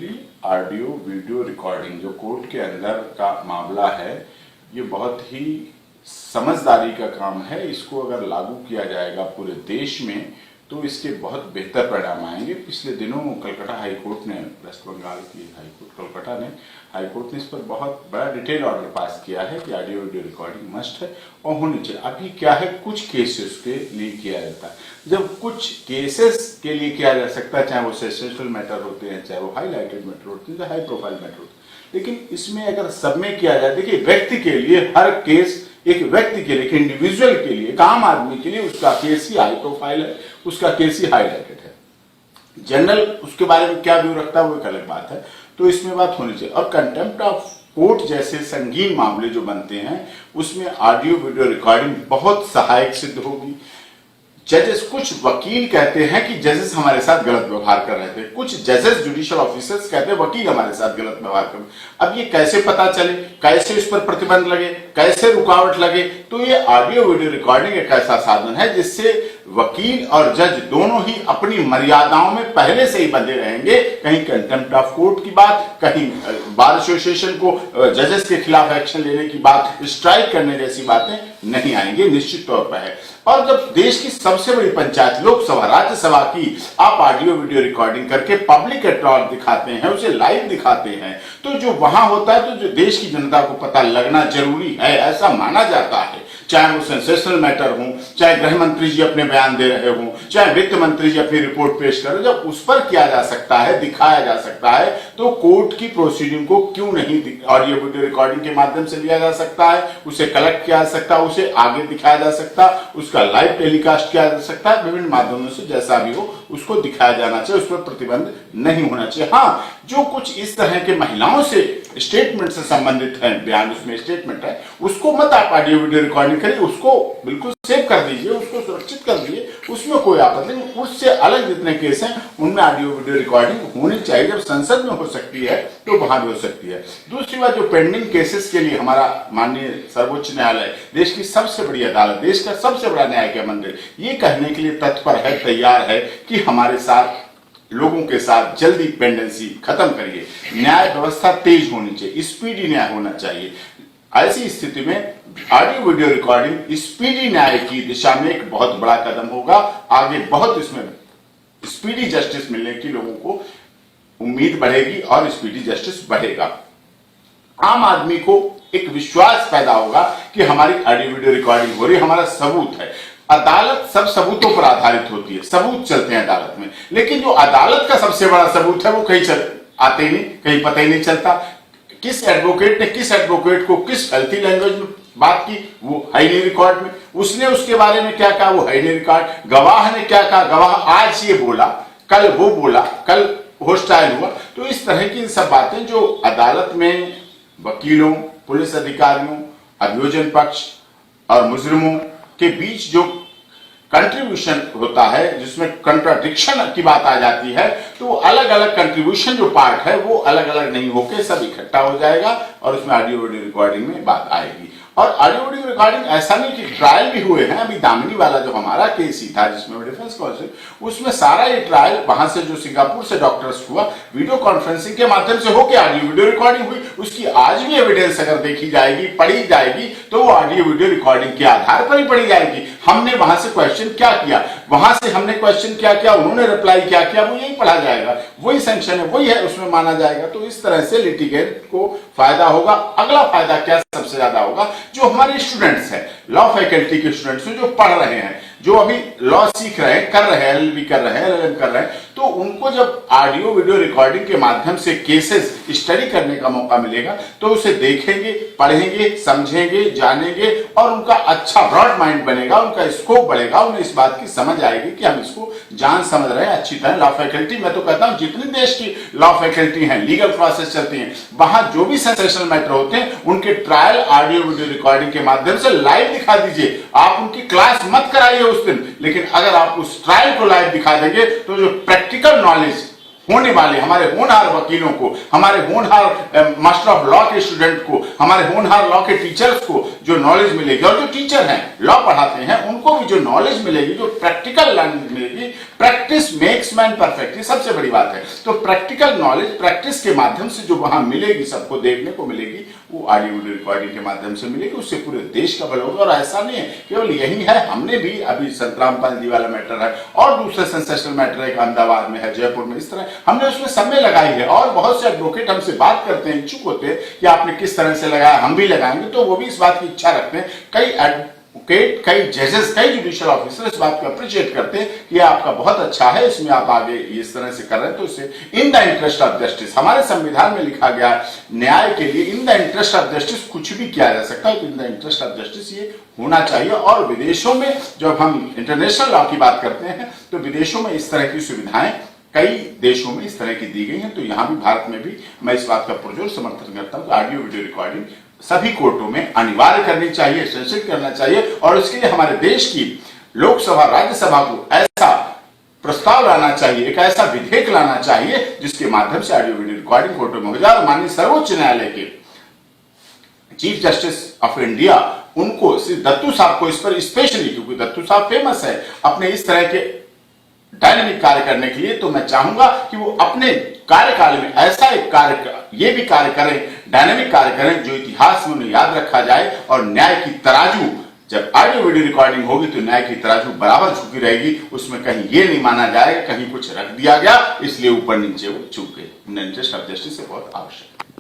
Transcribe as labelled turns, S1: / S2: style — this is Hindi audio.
S1: एक्चुअली ऑडियो वीडियो रिकॉर्डिंग जो कोर्ट के अंदर का मामला है, ये बहुत ही समझदारी का काम है। इसको अगर लागू किया जाएगा पूरे देश में तो इसके बहुत बेहतर परिणाम आएंगे। पिछले दिनों कलकत्ता हाईकोर्ट ने, वेस्ट बंगाल की हाईकोर्ट कलकत्ता ने, हाईकोर्ट ने इस पर बहुत बड़ा डिटेल ऑर्डर पास किया है कि ऑडियो वीडियो रिकॉर्डिंग मस्ट है और होनी चाहिए। अभी क्या है, कुछ केसेस के लिए किया जाता है। जब कुछ केसेस के लिए किया जा सकता है, चाहे वो सेंसेशनल मैटर होते हैं, चाहे वो हाईलाइटेड मैटर होते हैं, चाहे हाई प्रोफाइल मैटर होते हैं, लेकिन इसमें अगर सब में किया जाए, देखिए व्यक्ति के लिए हर केस, एक व्यक्ति के लिए, एक इंडिविजुअल के लिए, एक आम आदमी के लिए उसका केस ही हाई प्रोफाइल है, उसका केस ही हाईलाइटेड है। जनरल उसके बारे में क्या व्यू रखता है वो एक अलग बात है, तो इसमें बात होनी चाहिए। और कंटेम्प्ट ऑफ कोर्ट जैसे संगीन मामले जो बनते हैं उसमें ऑडियो वीडियो रिकॉर्डिंग बहुत सहायक सिद्ध होगी। जजेस, कुछ वकील कहते हैं कि जजेस हमारे साथ गलत व्यवहार कर रहे थे, कुछ जजेस जुडिशियल ऑफिसर्स कहते हैं वकील हमारे साथ गलत व्यवहार कर रहे। अब ये कैसे पता चले, कैसे इस पर प्रतिबंध लगे, कैसे रुकावट लगे? तो ये ऑडियो वीडियो रिकॉर्डिंग एक ऐसा साधन है जिससे वकील और जज दोनों ही अपनी मर्यादाओं में पहले से ही बंधे रहेंगे। कहीं कंटेम्प्ट ऑफ कोर्ट की बात, कहीं बार एसोसिएशन को जजेस के खिलाफ एक्शन लेने की बात, स्ट्राइक करने जैसी बातें नहीं आएंगे, निश्चित तौर पर है। और जब देश की सबसे बड़ी पंचायत लोकसभा, राज्यसभा की आप ऑडियो वीडियो रिकॉर्डिंग करके पब्लिक एट्रॉल दिखाते हैं, उसे लाइव दिखाते हैं, तो जो वहां होता है, तो जो देश की जनता को पता लगना जरूरी है, ऐसा माना जाता है। चाहे वो सेंसेशनल मैटर हो, चाहे गृह मंत्री जी अपने बयान दे रहे हो, चाहे वित्त मंत्री जी अपनी रिपोर्ट पेश करो, जब उस पर किया जा सकता है, दिखाया जा सकता है, तो कोर्ट की प्रोसीडिंग को क्यों नहीं ऑडियो वीडियो रिकॉर्डिंग के माध्यम से लिया जा सकता है, उसे कलेक्ट किया जा सकता है, उसे आगे दिखाया जा सकता, उसका लाइव टेलीकास्ट किया जा सकता है, विभिन्न माध्यमों से जैसा भी हो उसको दिखाया जाना चाहिए, उस पर प्रतिबंध नहीं होना चाहिए। हाँ, जो कुछ इस तरह के महिलाओं से स्टेटमेंट से संबंधित है, बयान उसमें स्टेटमेंट है, उसको मत आप ऑडियो वीडियो रिकॉर्डिंग करिए, उसको बिल्कुल सेव कर दीजिए, उसको सुरक्षित कर दीजिए, उसमें कोई आपत्ति नहीं। उससे अलग जितने केस हैं उनमें ऑडियो वीडियो रिकॉर्डिंग होनी चाहिए। जब संसद में हो सकती है तो वहां भी हो सकती है। दूसरी बात, जो पेंडिंग केसेस के लिए हमारा माननीय सर्वोच्च न्यायालय, देश की सबसे बड़ी अदालत, देश का सबसे बड़ा न्याय का मंदिर, ये कहने के लिए तत्पर है, तैयार है कि हमारे साथ, लोगों के साथ जल्दी पेंडेंसी खत्म करिए। न्याय व्यवस्था तेज होनी चाहिए, स्पीडी न्याय होना चाहिए। ऐसी स्थिति में ऑडियो वीडियो रिकॉर्डिंग स्पीडी न्याय की दिशा में एक बहुत बड़ा कदम होगा। आगे बहुत इसमें स्पीडी जस्टिस मिलने की लोगों को उम्मीद बढ़ेगी और स्पीडी जस्टिस बढ़ेगा। आम आदमी को एक विश्वास पैदा होगा कि हमारी ऑडियो वीडियो रिकॉर्डिंग हो रही है, हमारा सबूत है। अदालत सब सबूतों पर आधारित होती है, सबूत चलते हैं अदालत में, लेकिन जो अदालत का सबसे बड़ा सबूत है वो कहीं आते ही नहीं, कहीं पता ही नहीं चलता। किस एडवोकेट ने किस एडवोकेट को किस हेल्थी लैंग्वेज में बात की वो है नहीं रिकॉर्ड में, उसने उसके बारे में क्या कहा वो है नहीं रिकॉर्ड, गवाह ने क्या कहा, गवाह आज ये बोला, कल वो बोला, कल होस्टाइल हुआ। तो इस तरह की सब बातें जो अदालत में वकीलों, पुलिस अधिकारियों, अभियोजन पक्ष और मुजरिमों के बीच जो कंट्रीब्यूशन होता है, जिसमें कंट्राडिक्शन की बात आ जाती है, तो अलग अलग कंट्रीब्यूशन जो पार्ट है वो अलग अलग नहीं होके सब इकट्ठा हो जाएगा और उसमें ऑडियो वीडियो रिकॉर्डिंग में बात आएगी। और ऑडियो वीडियो रिकॉर्डिंग ऐसा नहीं कि ट्रायल भी हुए हैं, अभी दामिनी वाला जो हमारा केस ही था जिसमें डिफेंस काउंसिल, उसमें सारा ये ट्रायल वहां से जो सिंगापुर से डॉक्टर्स हुआ, वीडियो कॉन्फ्रेंसिंग के माध्यम से होकर ऑडियो वीडियो रिकॉर्डिंग हुई। उसकी आज भी एविडेंस अगर देखी जाएगी, पढ़ी जाएगी, तो वो ऑडियो वीडियो रिकॉर्डिंग के आधार पर ही पढ़ी जाएगी। हमने वहां से क्वेश्चन क्या किया, वहां से हमने क्वेश्चन क्या किया, उन्होंने रिप्लाई क्या किया, वो यही पढ़ा जाएगा, वही सैंक्शन है, वही है, उसमें माना जाएगा। तो इस तरह से लिटिगेंट को फायदा होगा। अगला फायदा क्या सबसे ज्यादा होगा, जो हमारे स्टूडेंट्स हैं, लॉ फैकल्टी के स्टूडेंट्स जो पढ़ रहे हैं, जो अभी लॉ सीख रहे हैं, कर रहे हैं, एलएलबी कर रहे हैं, एलएलएम कर रहे हैं, तो उनको जब ऑडियो वीडियो रिकॉर्डिंग के माध्यम से केसेस स्टडी करने का मौका मिलेगा तो उसे देखेंगे, पढ़ेंगे, समझेंगे, जानेंगे और उनका अच्छा ब्रॉड माइंड बनेगा, उनका स्कोप बढ़ेगा, उन्हें इस बात की समझ आएगी कि हम इसको जान समझ रहे हैं अच्छी तरह। लॉ फैकल्टी, मैं तो कहता हूं जितनी देश की लॉ फैकल्टी है, लीगल क्लासेस चलती हैं, वहां जो भी सेंसेशनल मैटर होते हैं उनके ट्रायल ऑडियो वीडियो रिकॉर्डिंग के माध्यम से लाइव दिखा दीजिए। आप उनकी क्लास मत कराइए उस दिन, लेकिन अगर आप उस ट्रायल को लाइव दिखा देंगे तो जो प्रैक्टिकल नॉलेज होने वाले हमारे होनहार वकीलों को, हमारे होनहार मास्टर ऑफ लॉ के स्टूडेंट को, हमारे होनहार लॉ के टीचर्स को जो नॉलेज मिलेगी, और जो टीचर हैं, लॉ पढ़ाते हैं, उनको भी जो नॉलेज मिलेगी, जो प्रैक्टिकल लर्निंग मिलेगी, प्रैक्टिस मेक्स मैन परफेक्ट, ये सबसे बड़ी बात है। तो प्रैक्टिकल नॉलेज प्रैक्टिस के माध्यम से जो वहां मिलेगी, सबको देखने को मिलेगी, वो ऑडियो वीडियो रिकॉर्डिंग के माध्यम से मिलेगी, उससे पूरे देश का भला होगा। और ऐसा नहीं है केवल यही है, हमने भी अभी संत रामपाल जी वाला मैटर है और दूसरे सेंसेशनल मैटर है, अहमदाबाद में है, जयपुर में, इस तरह हमने उसमें समय लगाई है। और बहुत से एडवोकेट हमसे बात करते हैं, इच्छुक होते हैं कि आपने किस तरह से लगाया, हम भी लगाएंगे, तो वो भी इस बात की इच्छा रखते हैं। कई जजेस, कई जुडिशियल ऑफिसर इस बात को अप्रिशिएट करते हैं कि आपका बहुत अच्छा है, इसमें आप आगे इस तरह से कर रहे हैं, तो इससे in the interest of justice, हमारे संविधान में लिखा गया न्याय के लिए in the interest of justice कुछ भी किया जा सकता है, तो in the interest of justice ये होना चाहिए। और विदेशों में जब हम इंटरनेशनल लॉ की बात करते हैं, तो विदेशों में इस तरह की सुविधाएं कई देशों में इस तरह की दी गई हैं, तो यहां भी भारत में भी मैं इस बात का पुरजोर समर्थन करता हूं कि ऑडियो वीडियो रिकॉर्डिंग सभी कोर्टों में अनिवार्य करनी चाहिए, संरक्षित करना चाहिए। और उसके लिए हमारे देश की लोकसभा, राज्यसभा को ऐसा प्रस्ताव लाना चाहिए, एक ऐसा विधेयक लाना चाहिए जिसके माध्यम से ऑडियो वीडियो रिकॉर्डिंग कोर्टों में हो जाए। और माननीय सर्वोच्च न्यायालय के चीफ जस्टिस ऑफ इंडिया, उनको दत्तू साहब को इस पर स्पेशली, क्योंकि दत्तू साहब फेमस है अपने इस तरह के डायनेमिक कार्य करने के लिए, तो मैं चाहूंगा कि वो अपने कार्यकाल में ऐसा एक कार्य, ये भी कार्य करें, डायनेमिक कार्य करें, जो इतिहास में उन्हें याद रखा जाए। और न्याय की तराजू, जब ऑडियो वीडियो रिकॉर्डिंग होगी तो न्याय की तराजू बराबर झुकी रहेगी, उसमें कहीं ये नहीं माना जाएगा कहीं कुछ रख दिया गया इसलिए ऊपर नीचे वो झुक गए। इन इंटरेस्ट ऑफ जस्टिस से बहुत आवश्यक है।